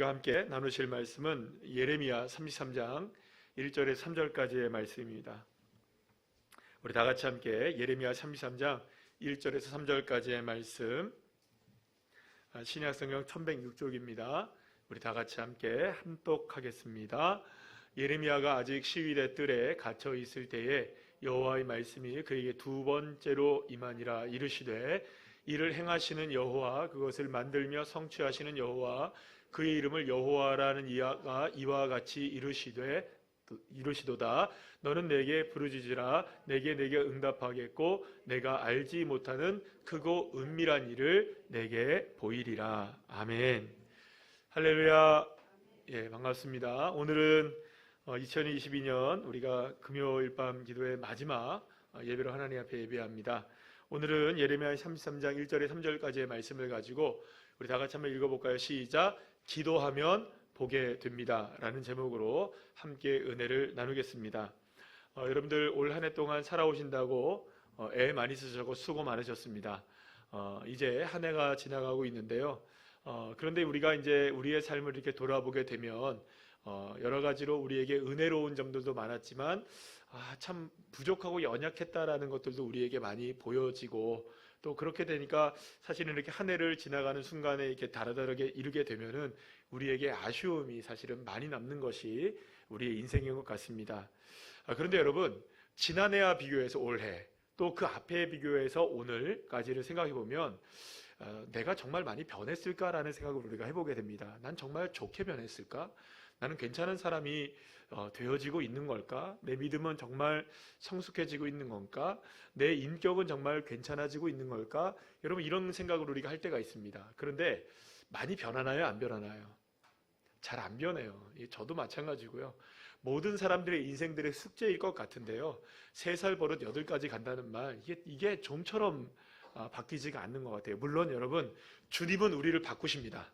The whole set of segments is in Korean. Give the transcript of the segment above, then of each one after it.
우리가 함께 나누실 말씀은 예레미야 33장 1절에서 3절까지의 말씀입니다. 우리 다 같이 함께 예레미야 33장 1절에서 3절까지의 말씀, 신약성경 1106쪽입니다. 우리 다 같이 함께 함독하겠습니다. 예레미야가 아직 시위대 뜰에 갇혀 있을 때에 여호와의 말씀이 그에게 두 번째로 임하니라. 이르시되 이를 행하시는 여호와, 그것을 만들며 성취하시는 여호와, 그의 이름을 여호와라는 이가 이와 같이 이르시도다. 너는 내게 부르짖으라. 내게 응답하겠고 내가 알지 못하는 크고 은밀한 일을 내게 보이리라. 아멘. 할렐루야. 예, 반갑습니다. 오늘은 2022년 우리가 금요일 밤 기도의 마지막 예배로 하나님 앞에 예배합니다. 오늘은 예레미야 33장 1절에 3절까지의 말씀을 가지고 우리 다 같이 한번 읽어볼까요? 시작. 기도하면 보게 됩니다 라는 제목으로 함께 은혜를 나누겠습니다. 여러분들 올 한 해 동안 살아오신다고 애 많이 쓰셔서 수고 많으셨습니다. 이제 한 해가 지나가고 있는데요. 그런데 우리가 이제 우리의 삶을 이렇게 돌아보게 되면 여러 가지로 우리에게 은혜로운 점들도 많았지만 참 부족하고 연약했다라는 것들도 우리에게 많이 보여지고, 또 그렇게 되니까 사실은 이렇게 한 해를 지나가는 순간에 이렇게 다르게 이르게 되면은 우리에게 아쉬움이 사실은 많이 남는 것이 우리의 인생인 것 같습니다. 그런데 여러분, 지난해와 비교해서 올해, 또 그 앞에 비교해서 오늘까지를 생각해 보면 내가 정말 많이 변했을까라는 생각을 우리가 해보게 됩니다. 난 정말 좋게 변했을까? 나는 괜찮은 사람이 되어지고 있는 걸까? 내 믿음은 정말 성숙해지고 있는 건가? 내 인격은 정말 괜찮아지고 있는 걸까? 여러분, 이런 생각을 우리가 할 때가 있습니다. 그런데 많이 변하나요? 안 변하나요? 잘 안 변해요. 저도 마찬가지고요. 모든 사람들의 인생들의 숙제일 것 같은데요. 3살 버릇 8가지 간다는 말, 이게 좀처럼 바뀌지가 않는 것 같아요. 물론 여러분, 주님은 우리를 바꾸십니다.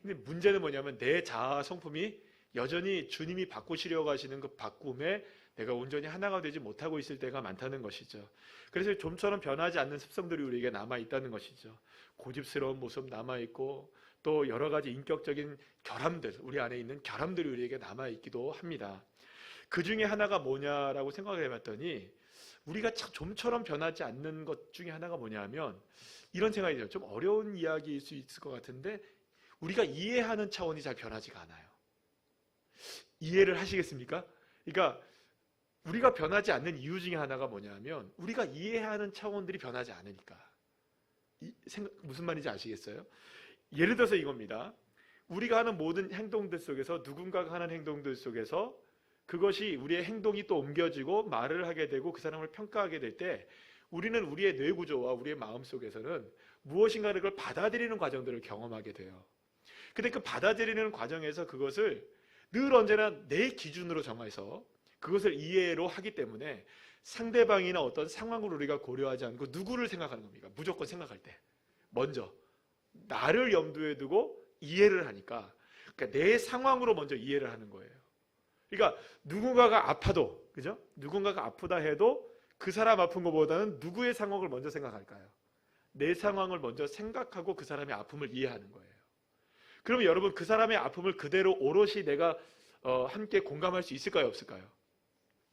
근데 문제는 뭐냐면 내 자아 성품이 여전히 주님이 바꾸시려고 하시는 그 바꿈에 내가 온전히 하나가 되지 못하고 있을 때가 많다는 것이죠. 그래서 좀처럼 변하지 않는 습성들이 우리에게 남아있다는 것이죠. 고집스러운 모습 남아있고, 또 여러 가지 인격적인 결함들, 우리 안에 있는 결함들이 우리에게 남아있기도 합니다. 그 중에 하나가 뭐냐라고 생각을 해봤더니, 우리가 참 좀처럼 변하지 않는 것 중에 하나가 뭐냐면 이런 생각이 들어요. 좀 어려운 이야기일 수 있을 것 같은데, 우리가 이해하는 차원이 잘 변하지가 않아요. 이해를 하시겠습니까? 그러니까 우리가 변하지 않는 이유 중에 하나가 뭐냐면 우리가 이해하는 차원들이 변하지 않으니까. 무슨 말인지 아시겠어요? 예를 들어서 이겁니다. 우리가 하는 모든 행동들 속에서, 누군가가 하는 행동들 속에서 그것이 우리의 행동이 또 옮겨지고 말을 하게 되고 그 사람을 평가하게 될 때, 우리는 우리의 뇌 구조와 우리의 마음 속에서는 무엇인가를 그걸 받아들이는 과정들을 경험하게 돼요. 근데 그 받아들이는 과정에서 그것을 늘 언제나 내 기준으로 정해서 그것을 이해로 하기 때문에 상대방이나 어떤 상황을 우리가 고려하지 않고 누구를 생각하는 겁니까? 무조건 생각할 때 먼저 나를 염두에 두고 이해를 하니까, 그러니까 내 상황으로 먼저 이해를 하는 거예요. 그러니까 누군가가 아파도, 그죠? 누군가가 아프다 해도 그 사람 아픈 것보다는 누구의 상황을 먼저 생각할까요? 내 상황을 먼저 생각하고 그 사람의 아픔을 이해하는 거예요. 그러면 여러분, 그 사람의 아픔을 그대로 오롯이 내가 함께 공감할 수 있을까요? 없을까요?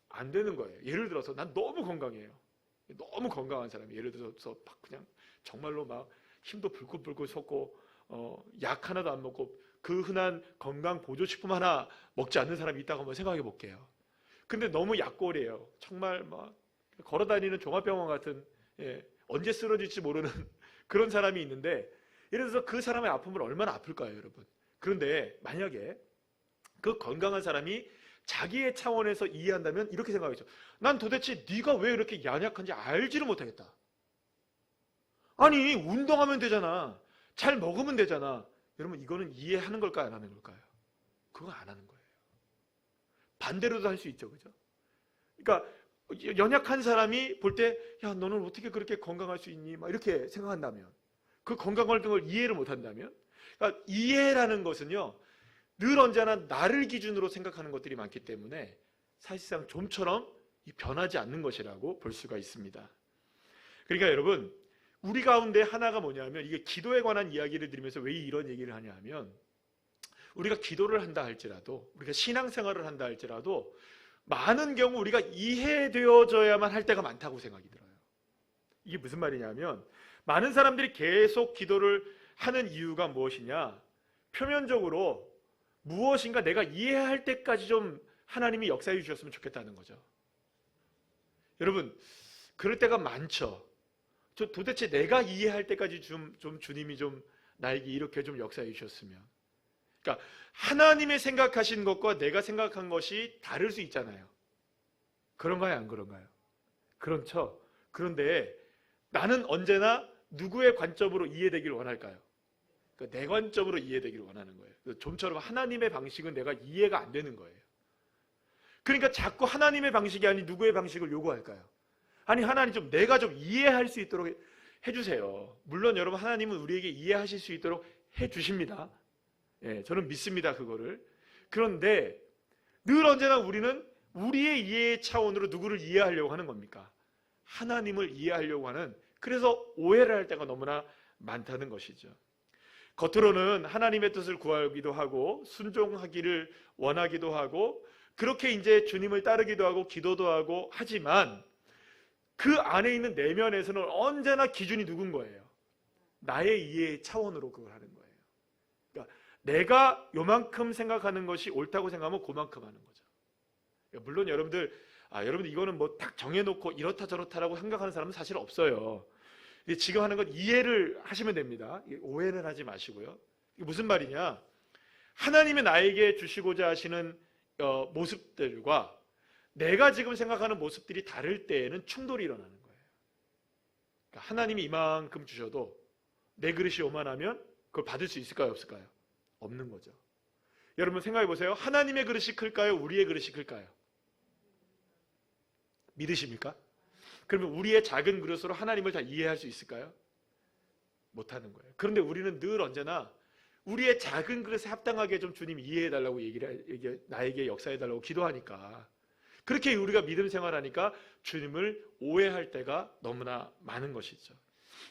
안 되는 거예요. 예를 들어서 난 너무 건강해요. 너무 건강한 사람이 예를 들어서 막 그냥 정말로 막 힘도 불끈불끈 솟고 약 하나도 안 먹고 그 흔한 건강 보조식품 하나 먹지 않는 사람이 있다고 한번 생각해 볼게요. 근데 너무 약골이에요. 정말 막 걸어다니는 종합병원 같은, 언제 쓰러질지 모르는 그런 사람이 있는데, 예를 들어서 그 사람의 아픔을 얼마나 아플까요, 여러분? 그런데 만약에 그 건강한 사람이 자기의 차원에서 이해한다면 이렇게 생각하겠죠. 난 도대체 네가 왜 이렇게 연약한지 알지를 못하겠다. 아니, 운동하면 되잖아. 잘 먹으면 되잖아. 여러분, 이거는 이해하는 걸까요, 안 하는 걸까요? 그거 안 하는 거예요. 반대로도 할 수 있죠, 그죠? 그러니까 연약한 사람이 볼 때, 야, 너는 어떻게 그렇게 건강할 수 있니? 막 이렇게 생각한다면, 그 건강 활동을 이해를 못한다면, 그러니까 이해라는 것은요, 늘 언제나 나를 기준으로 생각하는 것들이 많기 때문에 사실상 좀처럼 변하지 않는 것이라고 볼 수가 있습니다. 그러니까 여러분, 우리 가운데 하나가 뭐냐면, 이게 기도에 관한 이야기를 드리면서 왜 이런 얘기를 하냐 하면, 우리가 기도를 한다 할지라도, 우리가 신앙생활을 한다 할지라도 많은 경우 우리가 이해되어져야만 할 때가 많다고 생각이 들어요. 이게 무슨 말이냐면, 많은 사람들이 계속 기도를 하는 이유가 무엇이냐, 표면적으로 무엇인가 내가 이해할 때까지 좀 하나님이 역사해 주셨으면 좋겠다는 거죠. 여러분, 그럴 때가 많죠. 도대체 내가 이해할 때까지 좀 주님이 좀 나에게 이렇게 좀 역사해 주셨으면. 그러니까 하나님의 생각하신 것과 내가 생각한 것이 다를 수 있잖아요. 그런가요, 안 그런가요? 그렇죠. 그런데 나는 언제나 누구의 관점으로 이해되기를 원할까요? 그러니까 내 관점으로 이해되기를 원하는 거예요. 좀처럼 하나님의 방식은 내가 이해가 안 되는 거예요. 그러니까 자꾸 하나님의 방식이 아닌 누구의 방식을 요구할까요? 아니, 하나님 좀 내가 좀 이해할 수 있도록 해주세요. 물론 여러분, 하나님은 우리에게 이해하실 수 있도록 해주십니다. 예, 저는 믿습니다, 그거를. 그런데 늘 언제나 우리는 우리의 이해의 차원으로 누구를 이해하려고 하는 겁니까? 하나님을 이해하려고 하는, 그래서 오해를 할 때가 너무나 많다는 것이죠. 겉으로는 하나님의 뜻을 구하기도 하고 순종하기를 원하기도 하고 그렇게 이제 주님을 따르기도 하고 기도도 하고 하지만 그 안에 있는 내면에서는 언제나 기준이 누군 거예요? 나의 이해의 차원으로 그걸 하는 거예요. 그러니까 내가 요만큼 생각하는 것이 옳다고 생각하면 그만큼 하는 거죠. 그러니까 물론 여러분들 이거는 뭐 딱 정해놓고 이렇다 저렇다라고 생각하는 사람은 사실 없어요. 지금 하는 건 이해를 하시면 됩니다. 오해는 하지 마시고요. 이게 무슨 말이냐? 하나님이 나에게 주시고자 하시는 모습들과 내가 지금 생각하는 모습들이 다를 때에는 충돌이 일어나는 거예요. 그러니까 하나님이 이만큼 주셔도 내 그릇이 요만하면 그걸 받을 수 있을까요, 없을까요? 없는 거죠. 여러분 생각해 보세요. 하나님의 그릇이 클까요? 우리의 그릇이 클까요? 믿으십니까? 그러면 우리의 작은 그릇으로 하나님을 다 이해할 수 있을까요? 못하는 거예요. 그런데 우리는 늘 언제나 우리의 작은 그릇에 합당하게 좀 주님 이해해달라고 나에게 역사해달라고 기도하니까, 그렇게 우리가 믿음 생활하니까 주님을 오해할 때가 너무나 많은 것이죠.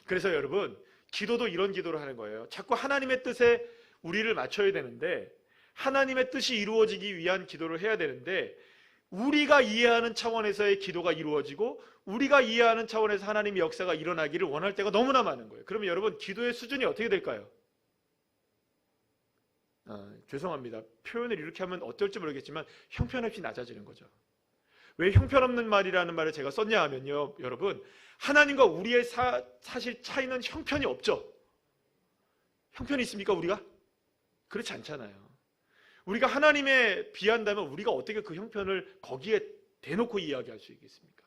그래서 여러분, 기도도 이런 기도를 하는 거예요. 자꾸 하나님의 뜻에 우리를 맞춰야 되는데, 하나님의 뜻이 이루어지기 위한 기도를 해야 되는데, 우리가 이해하는 차원에서의 기도가 이루어지고 우리가 이해하는 차원에서 하나님의 역사가 일어나기를 원할 때가 너무나 많은 거예요. 그러면 여러분, 기도의 수준이 어떻게 될까요? 죄송합니다. 표현을 이렇게 하면 어떨지 모르겠지만 형편없이 낮아지는 거죠. 왜 형편없는 말이라는 말을 제가 썼냐 하면요, 여러분, 하나님과 우리의 사실 차이는 형편이 없죠. 형편이 있습니까, 우리가? 그렇지 않잖아요. 우리가 하나님에 비한다면 우리가 어떻게 그 형편을 거기에 대놓고 이야기할 수 있겠습니까?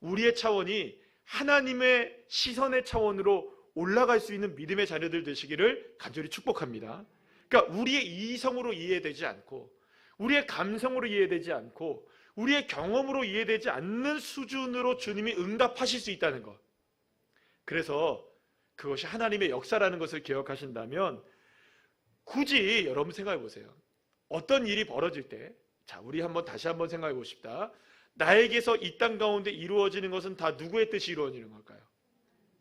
우리의 차원이 하나님의 시선의 차원으로 올라갈 수 있는 믿음의 자녀들 되시기를 간절히 축복합니다. 그러니까 우리의 이성으로 이해되지 않고 우리의 감성으로 이해되지 않고 우리의 경험으로 이해되지 않는 수준으로 주님이 응답하실 수 있다는 것. 그래서 그것이 하나님의 역사라는 것을 기억하신다면 굳이 여러분 생각해 보세요. 어떤 일이 벌어질 때, 자, 우리 다시 한번 생각해 보십시다. 나에게서 이 땅 가운데 이루어지는 것은 다 누구의 뜻이 이루어지는 걸까요?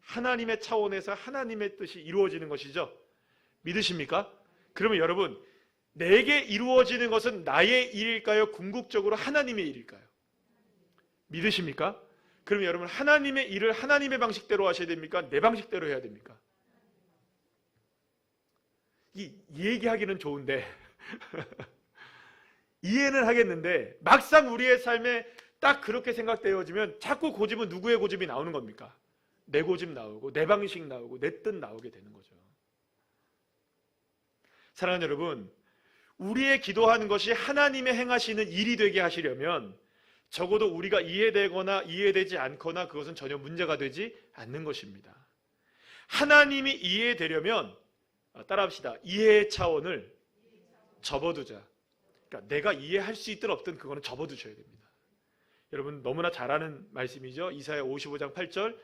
하나님의 차원에서 하나님의 뜻이 이루어지는 것이죠. 믿으십니까? 그러면 여러분, 내게 이루어지는 것은 나의 일일까요? 궁극적으로 하나님의 일일까요? 믿으십니까? 그러면 여러분, 하나님의 일을 하나님의 방식대로 하셔야 됩니까? 내 방식대로 해야 됩니까? 이 얘기하기는 좋은데 이해는 하겠는데 막상 우리의 삶에 딱 그렇게 생각되어지면 자꾸 고집은 누구의 고집이 나오는 겁니까? 내 고집 나오고 내 방식 나오고 내 뜻 나오게 되는 거죠. 사랑하는 여러분, 우리의 기도하는 것이 하나님의 행하시는 일이 되게 하시려면 적어도 우리가 이해되거나 이해되지 않거나 그것은 전혀 문제가 되지 않는 것입니다. 하나님이 이해되려면 따라합시다. 이해의 차원을 접어두자. 그러니까 내가 이해할 수 있든 없든 그거는 접어두셔야 됩니다. 여러분 너무나 잘 아는 말씀이죠. 이사야 55장 8절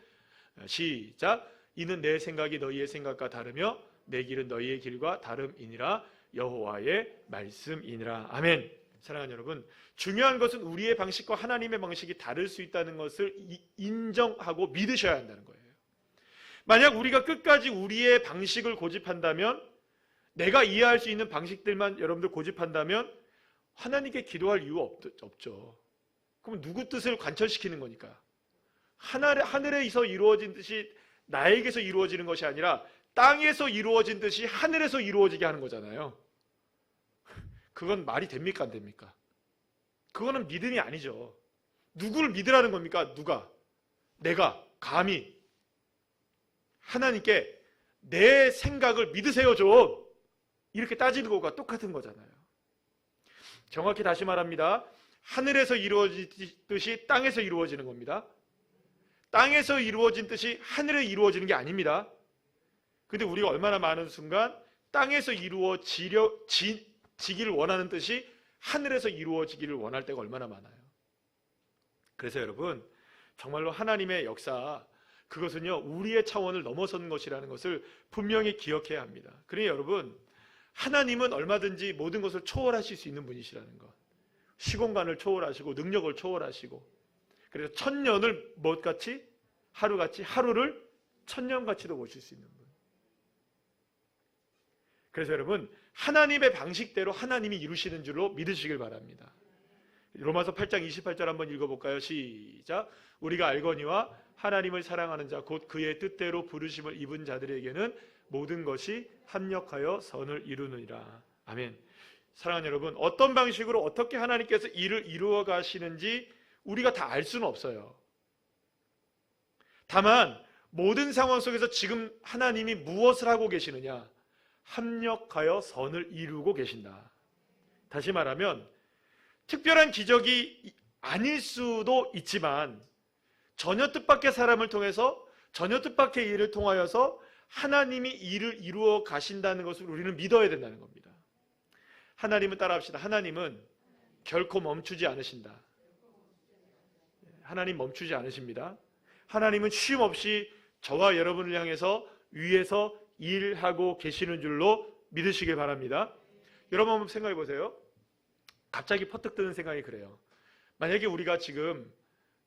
시작. 이는 내 생각이 너희의 생각과 다르며 내 길은 너희의 길과 다름이니라. 여호와의 말씀이니라. 아멘. 사랑하는 여러분, 중요한 것은 우리의 방식과 하나님의 방식이 다를 수 있다는 것을 인정하고 믿으셔야 한다는 거예요. 만약 우리가 끝까지 우리의 방식을 고집한다면 내가 이해할 수 있는 방식들만 여러분들 고집한다면 하나님께 기도할 이유 없죠. 그럼 누구 뜻을 관철시키는 거니까? 하늘에서 이루어진 뜻이 나에게서 이루어지는 것이 아니라 땅에서 이루어진 뜻이 하늘에서 이루어지게 하는 거잖아요. 그건 말이 됩니까? 안 됩니까? 그거는 믿음이 아니죠. 누구를 믿으라는 겁니까? 누가? 내가 감히 하나님께 내 생각을 믿으세요 좀, 이렇게 따지는 것과 똑같은 거잖아요. 정확히 다시 말합니다. 하늘에서 이루어진 뜻이 땅에서 이루어지는 겁니다. 땅에서 이루어진 뜻이 하늘에 이루어지는 게 아닙니다. 근데 우리가 얼마나 많은 순간 땅에서 이루어지기를 원하는 뜻이 하늘에서 이루어지기를 원할 때가 얼마나 많아요. 그래서 여러분, 정말로 하나님의 역사, 그것은요 우리의 차원을 넘어선 것이라는 것을 분명히 기억해야 합니다. 그러니 여러분, 하나님은 얼마든지 모든 것을 초월하실 수 있는 분이시라는 것, 시공간을 초월하시고 능력을 초월하시고, 그래서 천년을 무엇같이? 하루같이, 하루를 천년같이도 보실 수 있는 분. 그래서 여러분, 하나님의 방식대로 하나님이 이루시는 줄로 믿으시길 바랍니다. 로마서 8장 28절 한번 읽어볼까요? 시작. 우리가 알거니와 하나님을 사랑하는 자 곧 그의 뜻대로 부르심을 입은 자들에게는 모든 것이 합력하여 선을 이루느니라. 아멘. 사랑하는 여러분, 어떤 방식으로 어떻게 하나님께서 일을 이루어 가시는지 우리가 다 알 수는 없어요. 다만 모든 상황 속에서 지금 하나님이 무엇을 하고 계시느냐? 합력하여 선을 이루고 계신다. 다시 말하면 특별한 기적이 아닐 수도 있지만 전혀 뜻밖의 사람을 통해서, 전혀 뜻밖의 일을 통하여서 하나님이 일을 이루어 가신다는 것을 우리는 믿어야 된다는 겁니다. 하나님은, 따라합시다. 하나님은 결코 멈추지 않으신다. 하나님 멈추지 않으십니다. 하나님은 쉼 없이 저와 여러분을 향해서 위에서 일하고 계시는 줄로 믿으시길 바랍니다. 여러분 한번 생각해 보세요. 갑자기 퍼뜩 드는 생각이 그래요. 만약에 우리가 지금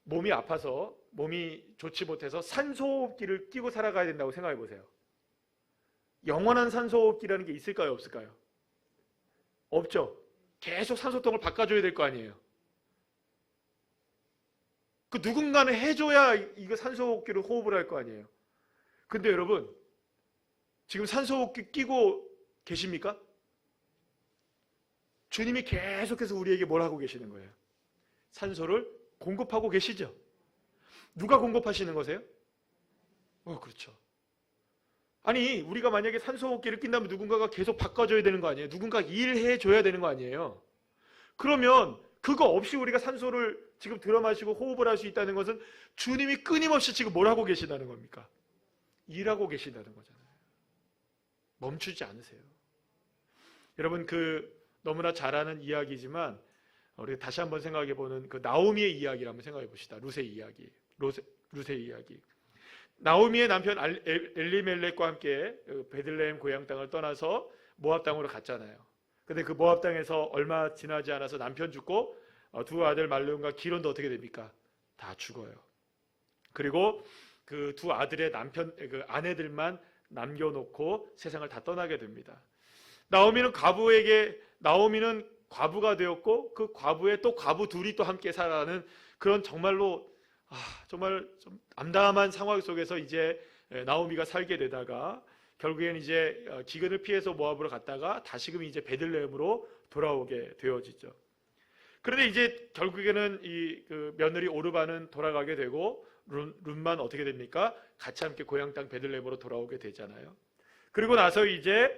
몸이 아파서, 몸이 좋지 못해서 산소호흡기를 끼고 살아가야 된다고 생각해 보세요. 영원한 산소호흡기라는 게 있을까요? 없을까요? 없죠. 계속 산소통을 바꿔줘야 될 거 아니에요. 그 누군가는 해줘야 이거 산소호흡기를 호흡을 할 거 아니에요. 근데 여러분, 지금 산소호흡기 끼고 계십니까? 주님이 계속해서 우리에게 뭘 하고 계시는 거예요? 산소를 공급하고 계시죠? 누가 공급하시는 거세요? 그렇죠. 아니, 우리가 만약에 산소호흡기를 낀다면 누군가가 계속 바꿔줘야 되는 거 아니에요? 누군가 일해줘야 되는 거 아니에요? 그러면 그거 없이 우리가 산소를 지금 들어 마시고 호흡을 할 수 있다는 것은 주님이 끊임없이 지금 뭘 하고 계시다는 겁니까? 일하고 계신다는 거잖아요. 멈추지 않으세요. 여러분, 너무나 잘 아는 이야기지만 우리 다시 한번 생각해 보는 그 나오미의 이야기를 한번 생각해 봅시다. 룻의 이야기. 나오미의 남편 엘리멜렉과 함께 베들레헴 고향 땅을 떠나서 모압 땅으로 갔잖아요. 근데 그 모압 땅에서 얼마 지나지 않아서 남편 죽고 두 아들 말론과 기론도 어떻게 됩니까? 다 죽어요. 그리고 그 두 아들의 아내들만 남겨놓고 세상을 다 떠나게 됩니다. 나오미는 과부가 되었고 그 과부에 또 과부 둘이 또 함께 살아가는 그런 정말로 정말 좀 암담한 상황 속에서 이제 나오미가 살게 되다가 결국엔 이제 기근을 피해서 모압으로 갔다가 다시금 이제 베들레헴으로 돌아오게 되어지죠. 그런데 이제 결국에는 그 며느리 오르바는 돌아가게 되고 룻만 어떻게 됩니까? 같이 함께 고향 땅 베들레헴으로 돌아오게 되잖아요. 그리고 나서 이제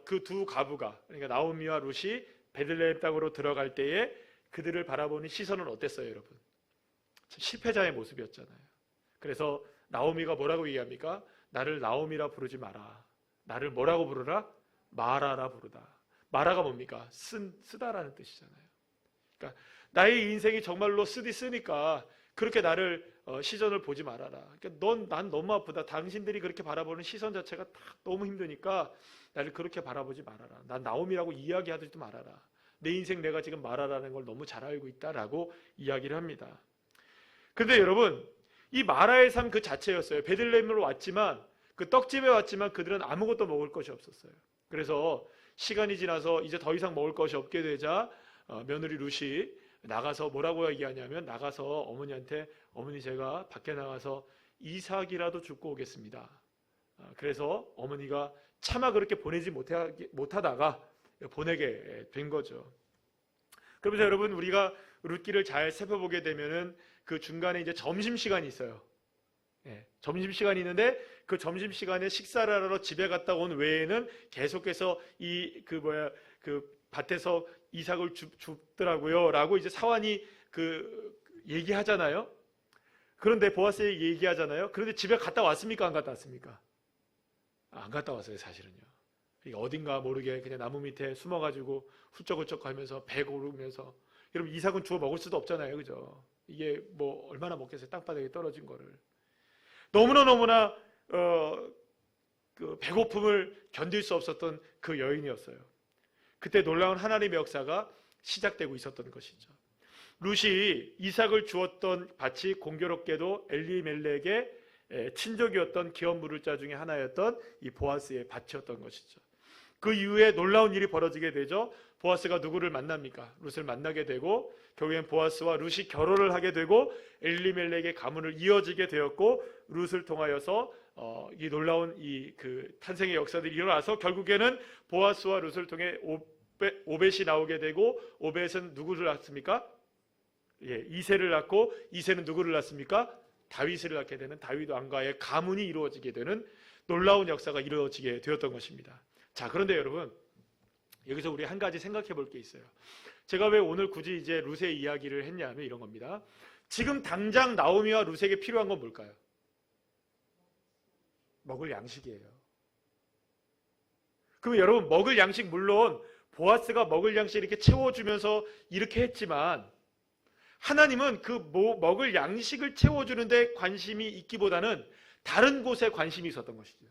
그 두 가부가, 그러니까 나오미와 룻이 베들레헴 땅으로 들어갈 때에 그들을 바라보는 시선은 어땠어요, 여러분? 실패자의 모습이었잖아요. 그래서 나오미가 뭐라고 얘기합니까? 나를 나오미라 부르지 마라. 나를 뭐라고 부르라? 마라라 부르다. 마라가 뭡니까? 쓰다라는 뜻이잖아요. 그러니까 나의 인생이 정말로 쓰니까 그렇게 나를 시선을 보지 말아라. 그러니까 난 너무 아프다. 당신들이 그렇게 바라보는 시선 자체가 다 너무 힘드니까 나를 그렇게 바라보지 말아라. 난 나오미라고 이야기하지도 말아라. 내 인생 내가 지금 마라라는 걸 너무 잘 알고 있다라고 이야기를 합니다. 그런데 여러분, 이 마라의 삶 그 자체였어요. 베들레헴으로 왔지만, 그 떡집에 왔지만 그들은 아무것도 먹을 것이 없었어요. 그래서 시간이 지나서 이제 더 이상 먹을 것이 없게 되자 며느리 룻이 나가서 뭐라고 얘기하냐면, 나가서 어머니한테, 어머니 제가 밖에 나가서 이삭이라도 줍고 오겠습니다. 그래서 어머니가 차마 그렇게 보내지 못하다가 보내게 된 거죠. 그러면서 여러분, 우리가 룻기를 잘 살펴보게 되면은 그 중간에 이제 점심시간이 있어요. 점심시간이 있는데 그 점심시간에 식사를 하러 집에 갔다 온 외에는 계속해서 그 밭에서 이삭을 줍더라고요 라고 이제 사환이 얘기하잖아요. 그런데 보아스에게 얘기하잖아요. 그런데 집에 갔다 왔습니까? 안 갔다 왔습니까? 안 갔다 왔어요, 사실은요. 어딘가 모르게 그냥 나무 밑에 숨어가지고 훌쩍훌쩍 하면서 배 고르면서. 여러분, 이삭은 주워 먹을 수도 없잖아요, 그죠? 이게 뭐 얼마나 먹겠어요, 땅바닥에 떨어진 거를. 너무나 그 배고픔을 견딜 수 없었던 그 여인이었어요. 그때 놀라운 하나님의 역사가 시작되고 있었던 것이죠. 룻이 이삭을 주었던 밭이 공교롭게도 엘리멜렉의 친족이었던 기업 물을 자 중에 하나였던 이 보아스의 밭이었던 것이죠. 그 이후에 놀라운 일이 벌어지게 되죠. 보아스가 누구를 만납니까? 룻을 만나게 되고, 결국엔 보아스와 룻이 결혼을 하게 되고 엘리멜렉의 가문을 이어지게 되었고, 룻을 통하여서 이 놀라운 그 탄생의 역사들이 일어나서 결국에는 보아스와 룻을 통해 오벳이 나오게 되고, 오벳은 누구를 낳습니까? 이새를 낳고, 이새는 누구를 낳습니까? 다윗을 낳게 되는 다윗 왕가의 가문이 이루어지게 되는 놀라운 역사가 이루어지게 되었던 것입니다. 자, 그런데 여러분, 여기서 우리 한 가지 생각해 볼 게 있어요. 제가 왜 오늘 굳이 이제 룻의 이야기를 했냐면 이런 겁니다. 지금 당장 나오미와 룻에게 필요한 건 뭘까요? 먹을 양식이에요. 그럼 여러분, 먹을 양식, 물론 보아스가 먹을 양식 이렇게 채워주면서 이렇게 했지만, 하나님은 그 먹을 양식을 채워주는 데 관심이 있기보다는 다른 곳에 관심이 있었던 것이죠.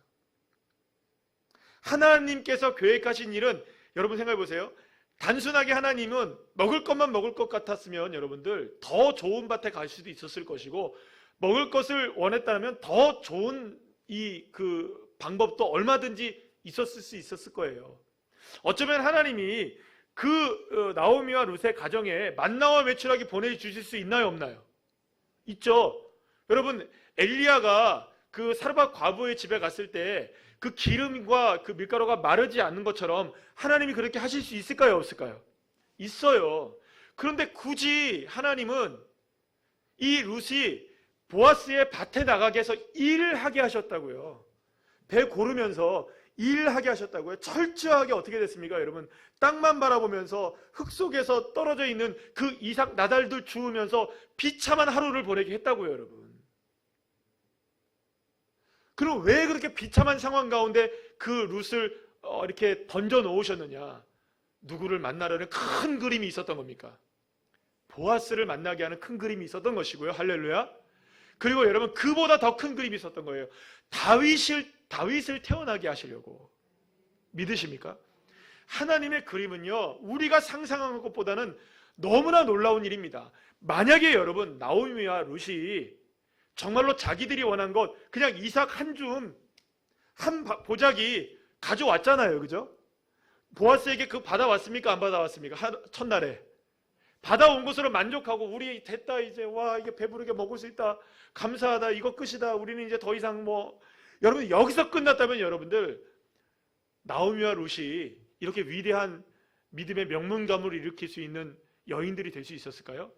하나님께서 계획하신 일은, 여러분 생각해 보세요. 단순하게 하나님은 먹을 것만 먹을 것 같았으면 여러분들 더 좋은 밭에 갈 수도 있었을 것이고, 먹을 것을 원했다면 더 좋은 그 방법도 얼마든지 있었을 수 있었을 거예요. 어쩌면 하나님이 그 나오미와 룻의 가정에 만나와 메추라기 보내주실 수 있나요, 없나요? 있죠. 여러분, 엘리야가 그 사르밧 과부의 집에 갔을 때 그 기름과 그 밀가루가 마르지 않는 것처럼 하나님이 그렇게 하실 수 있을까요, 없을까요? 있어요. 그런데 굳이 하나님은 이 룻이 보아스의 밭에 나가게 해서 일을 하게 하셨다고요. 배 고르면서 일하게 하셨다고요. 철저하게 어떻게 됐습니까, 여러분? 땅만 바라보면서 흙 속에서 떨어져 있는 그 이삭 나달들 주우면서 비참한 하루를 보내게 했다고요, 여러분. 그럼 왜 그렇게 비참한 상황 가운데 그 룻을 이렇게 던져 놓으셨느냐? 누구를 만나려는 큰 그림이 있었던 겁니까? 보아스를 만나게 하는 큰 그림이 있었던 것이고요. 할렐루야. 그리고 여러분, 그보다 더 큰 그림이 있었던 거예요. 다윗을 태어나게 하시려고. 믿으십니까? 하나님의 그림은요, 우리가 상상한 것보다는 너무나 놀라운 일입니다. 만약에 여러분, 나오미와 룻이 정말로 자기들이 원한 것, 그냥 이삭 한 보자기 가져왔잖아요, 그죠? 보아스에게 그 받아왔습니까, 안 받아왔습니까? 첫날에 받아온 것으로 만족하고, 우리 됐다, 이제 와, 이게 배부르게 먹을 수 있다, 감사하다, 이거 끝이다, 우리는 이제 더 이상 여러분, 여기서 끝났다면 여러분들, 나오미와 룻이 이렇게 위대한 믿음의 명문가문을 일으킬 수 있는 여인들이 될 수 있었을까요?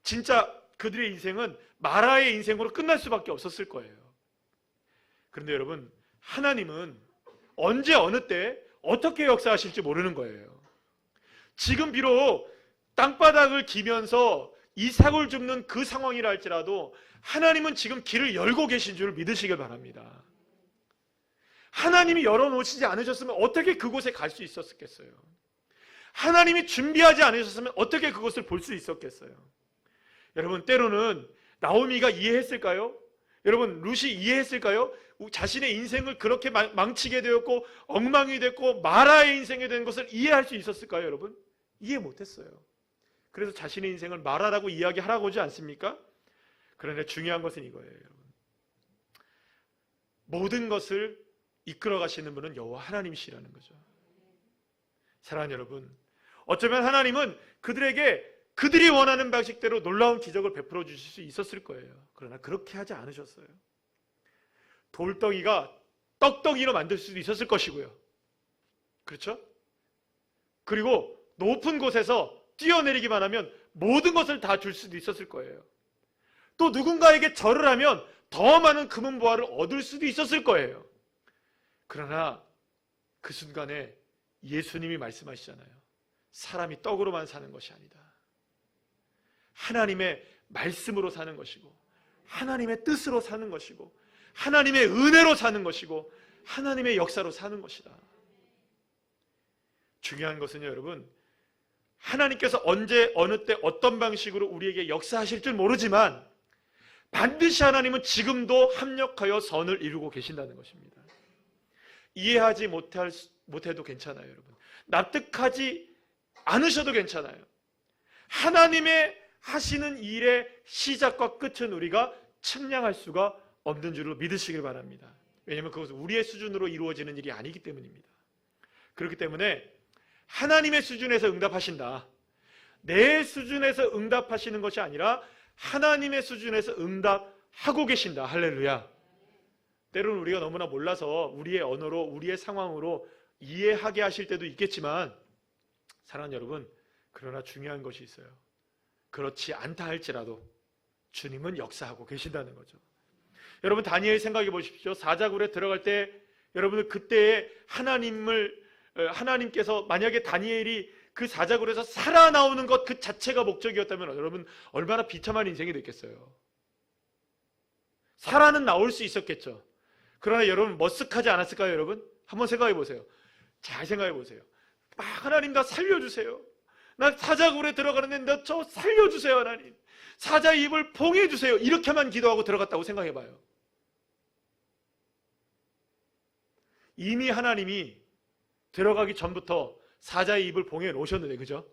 진짜 그들의 인생은 마라의 인생으로 끝날 수밖에 없었을 거예요. 그런데 여러분, 하나님은 언제 어느 때 어떻게 역사하실지 모르는 거예요. 지금 비록 땅바닥을 기면서 이삭을 줍는 그 상황이라 할지라도 하나님은 지금 길을 열고 계신 줄 믿으시길 바랍니다. 하나님이 열어놓으시지 않으셨으면 어떻게 그곳에 갈 수 있었겠어요? 하나님이 준비하지 않으셨으면 어떻게 그것을 볼 수 있었겠어요? 여러분, 때로는 나오미가 이해했을까요? 여러분, 룻이 이해했을까요? 자신의 인생을 그렇게 망치게 되었고 엉망이 됐고 마라의 인생이 된 것을 이해할 수 있었을까요, 여러분? 이해 못했어요. 그래서 자신의 인생을 마라라고 이야기하라고 하지 않습니까? 그런데 중요한 것은 이거예요, 여러분. 모든 것을 이끌어 가시는 분은 여호와 하나님이시라는 거죠. 사랑하는 여러분, 어쩌면 하나님은 그들에게 그들이 원하는 방식대로 놀라운 기적을 베풀어 주실 수 있었을 거예요. 그러나 그렇게 하지 않으셨어요. 돌덩이가 떡덩이로 만들 수도 있었을 것이고요. 그렇죠? 그리고 높은 곳에서 뛰어내리기만 하면 모든 것을 다 줄 수도 있었을 거예요. 또 누군가에게 절을 하면 더 많은 금은보화를 얻을 수도 있었을 거예요. 그러나 그 순간에 예수님이 말씀하시잖아요. 사람이 떡으로만 사는 것이 아니다. 하나님의 말씀으로 사는 것이고, 하나님의 뜻으로 사는 것이고, 하나님의 은혜로 사는 것이고, 하나님의 역사로 사는 것이다. 중요한 것은요, 여러분, 하나님께서 언제 어느 때 어떤 방식으로 우리에게 역사하실 줄 모르지만 반드시 하나님은 지금도 합력하여 선을 이루고 계신다는 것입니다. 이해하지 못해도 괜찮아요, 여러분. 납득하지 않으셔도 괜찮아요. 하나님의 하시는 일의 시작과 끝은 우리가 측량할 수가 없는 줄로 믿으시길 바랍니다. 왜냐하면 그것은 우리의 수준으로 이루어지는 일이 아니기 때문입니다. 그렇기 때문에 하나님의 수준에서 응답하신다. 내 수준에서 응답하시는 것이 아니라 하나님의 수준에서 응답하고 계신다. 할렐루야. 때로는 우리가 너무나 몰라서 우리의 언어로, 우리의 상황으로 이해하게 하실 때도 있겠지만, 사랑하는 여러분, 그러나 중요한 것이 있어요. 그렇지 않다 할지라도 주님은 역사하고 계신다는 거죠. 여러분, 다니엘 생각해 보십시오. 사자굴에 들어갈 때 여러분은 그때에 하나님께서 만약에 다니엘이 그 사자굴에서 살아나오는 것 그 자체가 목적이었다면 여러분 얼마나 비참한 인생이 됐겠어요. 살아는 나올 수 있었겠죠. 그러나 여러분 머쓱하지 않았을까요? 여러분 한번 생각해 보세요. 잘 생각해 보세요. 하나님 나 살려주세요. 나 사자굴에 들어가는데 나 저 살려주세요. 하나님 사자 입을 봉해주세요. 이렇게만 기도하고 들어갔다고 생각해 봐요. 이미 하나님이 들어가기 전부터 사자의 입을 봉해 놓으셨는데, 그죠?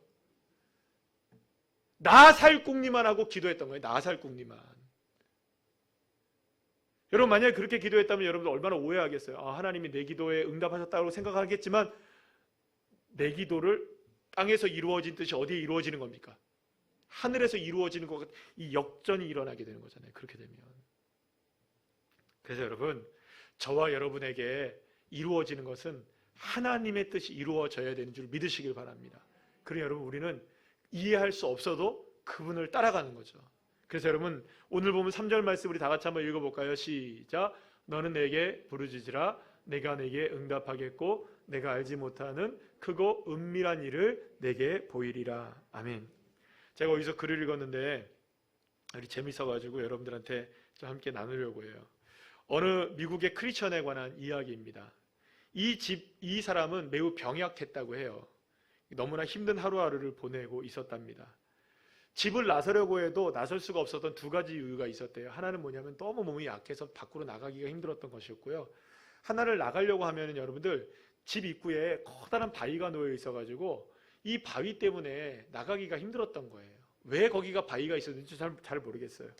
나 살 궁리만 하고 기도했던 거예요. 나 살 궁리만. 여러분 만약에 그렇게 기도했다면 여러분들 얼마나 오해하겠어요. 하나님이 내 기도에 응답하셨다고 생각하겠지만 내 기도를 땅에서 이루어진 뜻이 어디에 이루어지는 겁니까? 하늘에서 이루어지는 것, 이 역전이 일어나게 되는 거잖아요. 그렇게 되면. 그래서 여러분, 저와 여러분에게 이루어지는 것은 하나님의 뜻이 이루어져야 되는 줄 믿으시길 바랍니다. 그러니 여러분 우리는 이해할 수 없어도 그분을 따라가는 거죠. 그래서 여러분 오늘 보면 3절 말씀 우리 다 같이 한번 읽어볼까요? 시작. 너는 내게 부르짖으라 내가 내게 응답하겠고 내가 알지 못하는 크고 은밀한 일을 내게 보이리라. 아멘. 제가 어디서 글을 읽었는데 우리 재밌어가지고 여러분들한테 좀 함께 나누려고 해요. 어느 미국의 크리스천에 관한 이야기입니다. 이 사람은 매우 병약했다고 해요. 너무나 힘든 하루하루를 보내고 있었답니다. 집을 나서려고 해도 나설 수가 없었던 두 가지 이유가 있었대요. 하나는 뭐냐면 너무 몸이 약해서 밖으로 나가기가 힘들었던 것이었고요. 하나를 나가려고 하면은 여러분들 집 입구에 커다란 바위가 놓여 있어가지고 이 바위 때문에 나가기가 힘들었던 거예요. 왜 거기가 바위가 있었는지 잘 모르겠어요.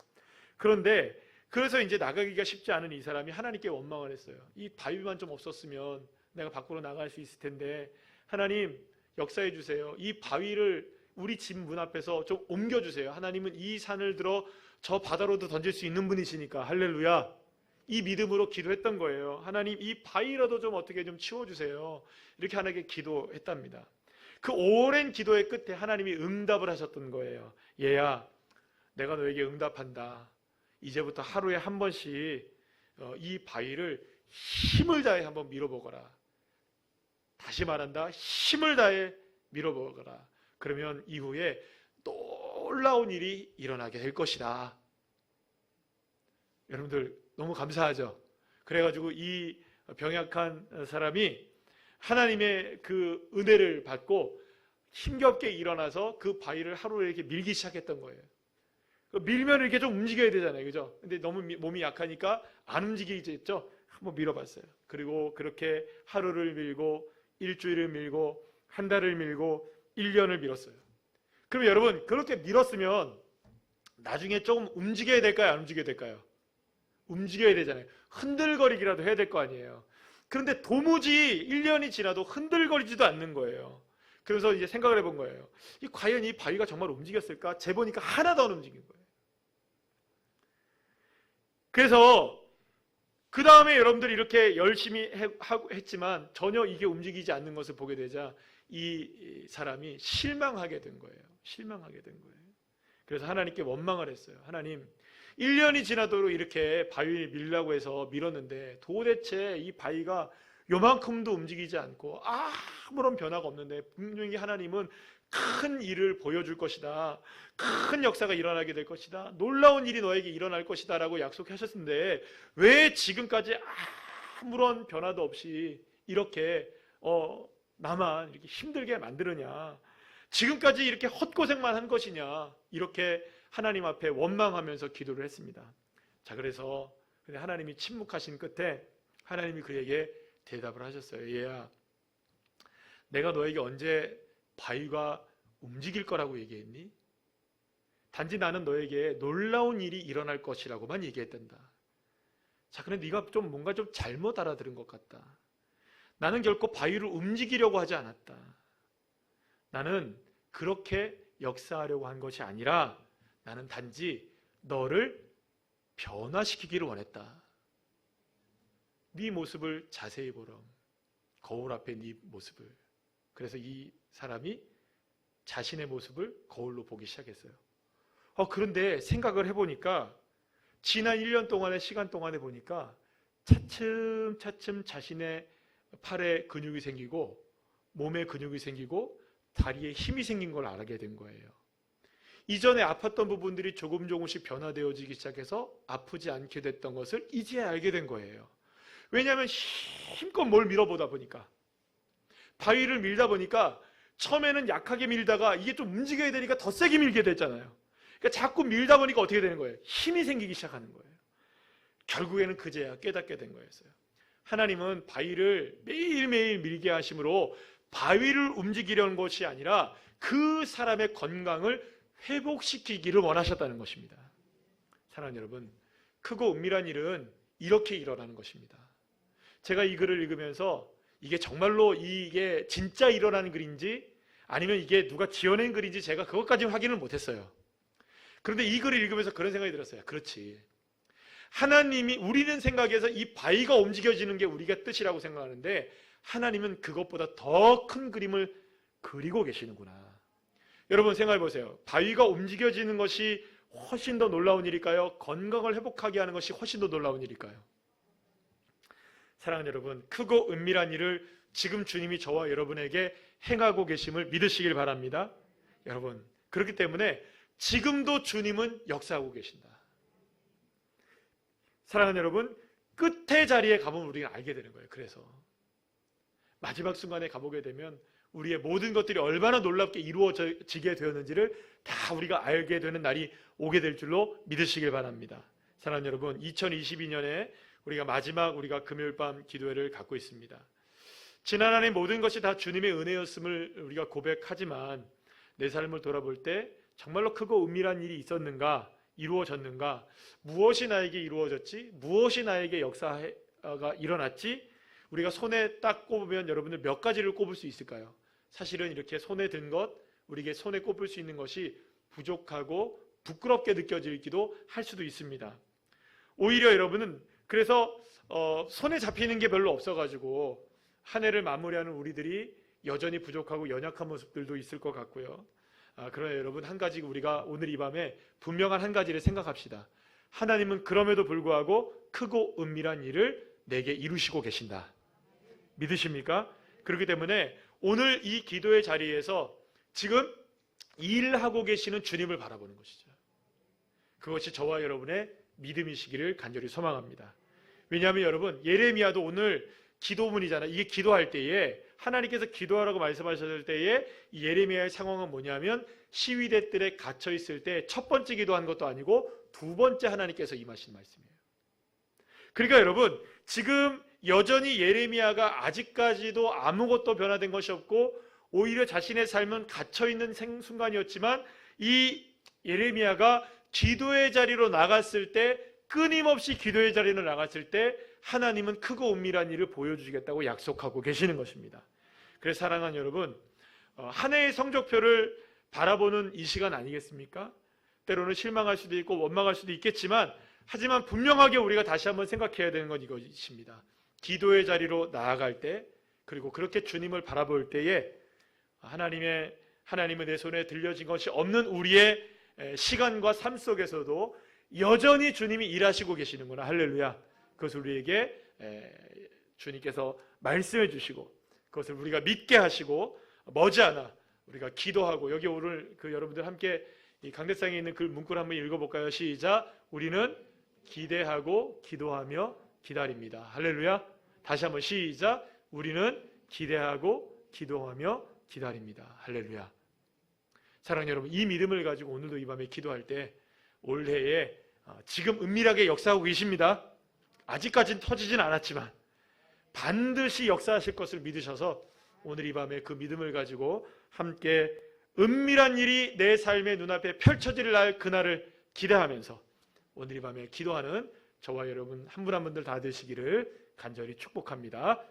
그런데 그래서 이제 나가기가 쉽지 않은 이 사람이 하나님께 원망을 했어요. 이 바위만 좀 없었으면 내가 밖으로 나갈 수 있을 텐데 하나님 역사해 주세요. 이 바위를 우리 집 문 앞에서 좀 옮겨주세요. 하나님은 이 산을 들어 저 바다로도 던질 수 있는 분이시니까. 할렐루야. 이 믿음으로 기도했던 거예요. 하나님 이 바위라도 좀 어떻게 좀 치워주세요. 이렇게 하나님께 기도했답니다. 그 오랜 기도의 끝에 하나님이 응답을 하셨던 거예요. 얘야 내가 너에게 응답한다. 이제부터 하루에 한 번씩 이 바위를 힘을 다해 한번 밀어보거라. 다시 말한다. 힘을 다해 밀어보거라. 그러면 이후에 놀라운 일이 일어나게 될 것이다. 여러분들 너무 감사하죠. 그래가지고 이 병약한 사람이 하나님의 그 은혜를 받고 힘겹게 일어나서 그 바위를 하루에 이렇게 밀기 시작했던 거예요. 밀면 이렇게 좀 움직여야 되잖아요. 그죠? 근데 너무 몸이 약하니까 안 움직이겠죠? 한번 밀어봤어요. 그리고 그렇게 하루를 밀고 일주일을 밀고 한 달을 밀고 1년을 밀었어요. 그럼 여러분 그렇게 밀었으면 나중에 조금 움직여야 될까요? 안 움직여야 될까요? 움직여야 되잖아요. 흔들거리기라도 해야 될 거 아니에요. 그런데 도무지 1년이 지나도 흔들거리지도 않는 거예요. 그래서 이제 생각을 해본 거예요. 과연 이 바위가 정말 움직였을까? 재보니까 하나도 안 움직인 거예요. 그래서 그 다음에 여러분들이 이렇게 열심히 했지만 전혀 이게 움직이지 않는 것을 보게 되자 이 사람이 실망하게 된 거예요. 실망하게 된 거예요. 그래서 하나님께 원망을 했어요. 하나님, 1년이 지나도록 이렇게 바위를 밀라고 해서 밀었는데 도대체 이 바위가 요만큼도 움직이지 않고 아무런 변화가 없는데 분명히 하나님은 큰 일을 보여줄 것이다. 큰 역사가 일어나게 될 것이다. 놀라운 일이 너에게 일어날 것이다 라고 약속하셨는데 왜 지금까지 아무런 변화도 없이 이렇게 나만 이렇게 힘들게 만드느냐. 지금까지 이렇게 헛고생만 한 것이냐. 이렇게 하나님 앞에 원망하면서 기도를 했습니다. 자, 그래서 하나님이 침묵하신 끝에 하나님이 그에게 대답을 하셨어요. 얘야, 내가 너에게 언제 바위가 움직일 거라고 얘기했니? 단지 나는 너에게 놀라운 일이 일어날 것이라고만 얘기했단다. 자, 그런데 네가 좀 뭔가 좀 잘못 알아들은 것 같다. 나는 결코 바위를 움직이려고 하지 않았다. 나는 그렇게 역사하려고 한 것이 아니라 나는 단지 너를 변화시키기를 원했다. 네 모습을 자세히 보렴. 거울 앞에 네 모습을. 그래서 이 사람이 자신의 모습을 거울로 보기 시작했어요. 그런데 생각을 해보니까 지난 1년 동안의 시간 동안에 보니까 차츰차츰 자신의 팔에 근육이 생기고 몸에 근육이 생기고 다리에 힘이 생긴 걸 알게 된 거예요. 이전에 아팠던 부분들이 조금씩 변화되어지기 시작해서 아프지 않게 됐던 것을 이제 알게 된 거예요. 왜냐하면 힘껏 뭘 밀어보다 보니까, 바위를 밀다 보니까 처음에는 약하게 밀다가 이게 좀 움직여야 되니까 더 세게 밀게 됐잖아요. 그러니까 자꾸 밀다 보니까 어떻게 되는 거예요? 힘이 생기기 시작하는 거예요. 결국에는 그제야 깨닫게 된 거였어요. 하나님은 바위를 매일매일 밀게 하심으로 바위를 움직이려는 것이 아니라 그 사람의 건강을 회복시키기를 원하셨다는 것입니다. 사랑하는 여러분, 크고 은밀한 일은 이렇게 일어나는 것입니다. 제가 이 글을 읽으면서 이게 정말로 이게 진짜 일어나는 글인지 아니면 이게 누가 지어낸 글인지 제가 그것까지 확인을 못했어요. 그런데 이 글을 읽으면서 그런 생각이 들었어요. 그렇지, 하나님이 우리는 생각해서 이 바위가 움직여지는 게 우리가 뜻이라고 생각하는데 하나님은 그것보다 더 큰 그림을 그리고 계시는구나. 여러분 생각해 보세요. 바위가 움직여지는 것이 훨씬 더 놀라운 일일까요? 건강을 회복하게 하는 것이 훨씬 더 놀라운 일일까요? 사랑하는 여러분, 크고 은밀한 일을 지금 주님이 저와 여러분에게 행하고 계심을 믿으시길 바랍니다. 여러분, 그렇기 때문에 지금도 주님은 역사하고 계신다. 사랑하는 여러분, 끝의 자리에 가보면 우리가 알게 되는 거예요. 그래서 마지막 순간에 가보게 되면 우리의 모든 것들이 얼마나 놀랍게 이루어지게 되었는지를 다 우리가 알게 되는 날이 오게 될 줄로 믿으시길 바랍니다. 사랑하는 여러분, 2022년에 우리가 마지막 금요일 밤 기도회를 갖고 있습니다. 지난 한 해 모든 것이 다 주님의 은혜였음을 우리가 고백하지만 내 삶을 돌아볼 때 정말로 크고 은밀한 일이 있었는가, 이루어졌는가, 무엇이 나에게 이루어졌지, 무엇이 나에게 역사가 일어났지, 우리가 손에 딱 꼽으면 여러분들 몇 가지를 꼽을 수 있을까요? 사실은 이렇게 손에 든 것, 우리에게 손에 꼽을 수 있는 것이 부족하고 부끄럽게 느껴지기도 할 수도 있습니다. 오히려 여러분은 그래서 손에 잡히는 게 별로 없어가지고 한 해를 마무리하는 우리들이 여전히 부족하고 연약한 모습들도 있을 것 같고요. 그러나 여러분, 한 가지 우리가 오늘 이 밤에 분명한 한 가지를 생각합시다. 하나님은 그럼에도 불구하고 크고 은밀한 일을 내게 이루시고 계신다. 믿으십니까? 그렇기 때문에 오늘 이 기도의 자리에서 지금 일하고 계시는 주님을 바라보는 것이죠. 그것이 저와 여러분의 믿음이시기를 간절히 소망합니다. 왜냐하면 여러분, 예레미야도 오늘 기도문이잖아요. 이게 기도할 때에 하나님께서 기도하라고 말씀하셨을 때에 이 예레미야의 상황은 뭐냐면 시위대 뜰에 갇혀 있을 때 첫 번째 기도한 것도 아니고 두 번째 하나님께서 임하신 말씀이에요. 그러니까 여러분, 지금 여전히 예레미야가 아직까지도 아무것도 변화된 것이 없고 오히려 자신의 삶은 갇혀있는 순간이었지만 이 예레미야가 기도의 자리로 나갔을 때, 끊임없이 기도의 자리로 나갔을 때 하나님은 크고 은밀한 일을 보여주시겠다고 약속하고 계시는 것입니다. 그래서 사랑하는 여러분, 한 해의 성적표를 바라보는 이 시간 아니겠습니까? 때로는 실망할 수도 있고 원망할 수도 있겠지만, 하지만 분명하게 우리가 다시 한번 생각해야 되는 건 이것입니다. 기도의 자리로 나아갈 때, 그리고 그렇게 주님을 바라볼 때에 하나님의 내 손에 들려진 것이 없는 우리의 시간과 삶 속에서도 여전히 주님이 일하시고 계시는구나. 할렐루야. 그것을 우리에게 주님께서 말씀해 주시고, 그것을 우리가 믿게 하시고, 머지않아 우리가 기도하고, 여기 오늘 여러분들 함께 이 강대상에 있는 그 문구를 한번 읽어볼까요? 시작. 우리는 기대하고 기도하며 기다립니다. 할렐루야. 다시 한번 시작. 우리는 기대하고 기도하며 기다립니다. 할렐루야. 사랑하는 여러분, 이 믿음을 가지고 오늘도 이 밤에 기도할 때 올해에 지금 은밀하게 역사하고 계십니다. 아직까지는 터지진 않았지만 반드시 역사하실 것을 믿으셔서 오늘 이 밤에 그 믿음을 가지고 함께 은밀한 일이 내 삶의 눈앞에 펼쳐질 날, 그날을 기대하면서 오늘 이 밤에 기도하는 저와 여러분 한 분 한 분들 다 되시기를 간절히 축복합니다.